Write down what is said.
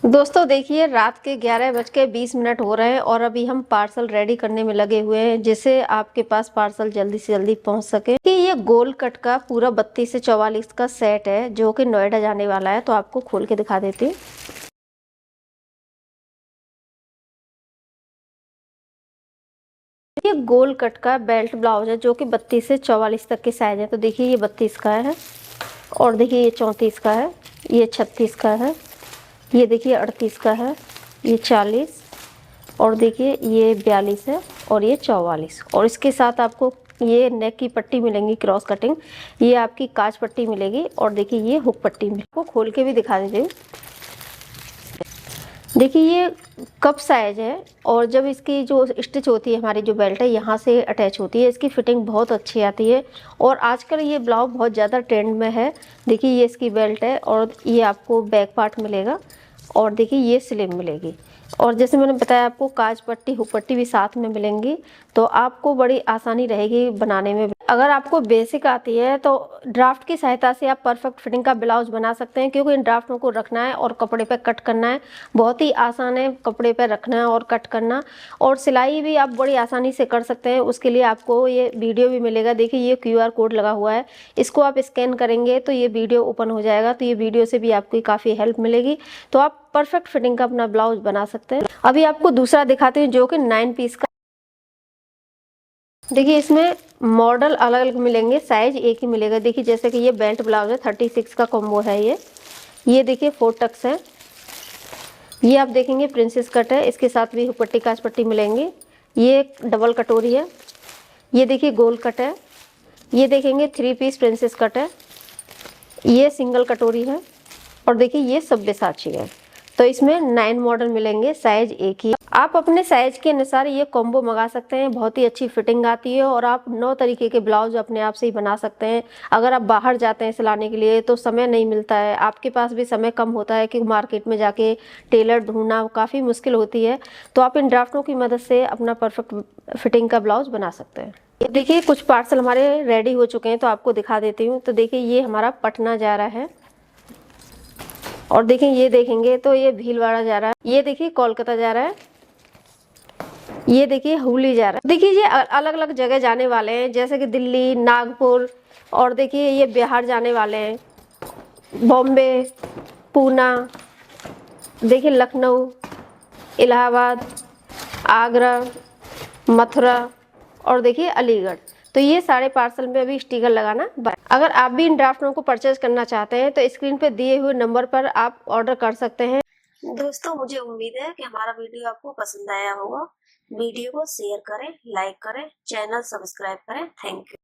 दोस्तों देखिए, रात के 11:20 हो रहे हैं और अभी हम पार्सल रेडी करने में लगे हुए हैं, जिससे आपके पास पार्सल जल्दी से जल्दी पहुंच सके। कि ये गोल कट का पूरा 32 से 44 का सेट है, जो कि नोएडा जाने वाला है। तो आपको खोल के दिखा देती हूँ। ये गोल कट का बेल्ट ब्लाउज है, जो कि 32 से 44 तक के साइज है। तो देखिए, ये 32 का है, और देखिए ये 34 का है, ये 36 का है, ये देखिए 38 का है, ये 40, और देखिए ये 42 है, और ये 44। और इसके साथ आपको ये नेक की पट्टी मिलेंगी क्रॉस कटिंग, ये आपकी काज पट्टी मिलेगी, और देखिए ये हुक पट्टी मिलेगी। आपको खोल के भी दिखा देती हूँ। देखिए ये कप साइज है, और जब इसकी जो स्टिच होती है, हमारी जो बेल्ट है यहाँ से अटैच होती है, इसकी फिटिंग बहुत अच्छी आती है। और आजकल ये ब्लाउज बहुत ज़्यादा ट्रेंड में है। देखिए ये इसकी बेल्ट है, और ये आपको बैक पार्ट मिलेगा, और देखिए ये स्लिम मिलेगी। और जैसे मैंने बताया, आपको काज पट्टी हुक पट्टी भी साथ में मिलेंगी, तो आपको बड़ी आसानी रहेगी बनाने में। अगर आपको बेसिक आती है तो ड्राफ्ट की सहायता से आप परफेक्ट फिटिंग का ब्लाउज बना सकते हैं, क्योंकि इन ड्राफ्टों को रखना है और कपड़े पे कट करना है। बहुत ही आसान है कपड़े पे रखना है और कट करना। और सिलाई भी आप बड़ी आसानी से कर सकते हैं। उसके लिए आपको ये वीडियो भी मिलेगा। देखिए ये QR कोड लगा हुआ है, इसको आप स्कैन करेंगे तो ये वीडियो ओपन हो जाएगा। तो ये वीडियो से भी आपको काफ़ी हेल्प मिलेगी, तो आप परफेक्ट फिटिंग का अपना ब्लाउज बना सकते हैं। अभी आपको दूसरा दिखाते हैं, जो कि 9 पीस का। देखिए इसमें मॉडल अलग अलग मिलेंगे, साइज एक ही मिलेगा। देखिए जैसे कि ये बेल्ट ब्लाउज है, 36 का कॉम्बो है ये देखिए 4 टक्स है। ये आप देखेंगे प्रिंसेस कट है, इसके साथ भी हुक पट्टी काज पट्टी मिलेंगे। ये डबल कटोरी है। ये देखिए गोल कट है। ये देखेंगे 3 पीस प्रिंसेस कट है। ये सिंगल कटोरी है, और देखिए ये सब्यसाची है। तो इसमें 9 मॉडल मिलेंगे, साइज एक ही। आप अपने साइज के अनुसार ये कॉम्बो मंगा सकते हैं। बहुत ही अच्छी फिटिंग आती है, और आप 9 तरीके के ब्लाउज अपने आप से ही बना सकते हैं। अगर आप बाहर जाते हैं सिलाने के लिए तो समय नहीं मिलता है, आपके पास भी समय कम होता है, कि मार्केट में जाके टेलर ढूंढना काफ़ी मुश्किल होती है, तो आप इन ड्राफ्टों की मदद से अपना परफेक्ट फिटिंग का ब्लाउज बना सकते हैं। देखिए कुछ पार्सल हमारे रेडी हो चुके हैं, तो आपको दिखा देती हूँ। तो देखिए ये हमारा पटना जा रहा है, और देखिए ये देखेंगे तो ये भीलवाड़ा जा रहा है। ये देखिए कोलकाता जा रहा है। ये देखिए हुगली जा रहा है। देखिए ये अलग अलग जगह जाने वाले हैं, जैसे कि दिल्ली, नागपुर, और देखिए ये बिहार जाने वाले हैं, बॉम्बे, पूना, देखिए लखनऊ, इलाहाबाद, आगरा, मथुरा, और देखिए अलीगढ़। तो ये सारे पार्सल में अभी स्टिकर लगाना बाकी। अगर आप भी इन ड्राफ्टों को परचेज करना चाहते हैं तो स्क्रीन पे दिए हुए नंबर पर आप ऑर्डर कर सकते हैं। दोस्तों मुझे उम्मीद है कि हमारा वीडियो आपको पसंद आया होगा। वीडियो को शेयर करें, लाइक करें, चैनल सब्सक्राइब करें। Thank you.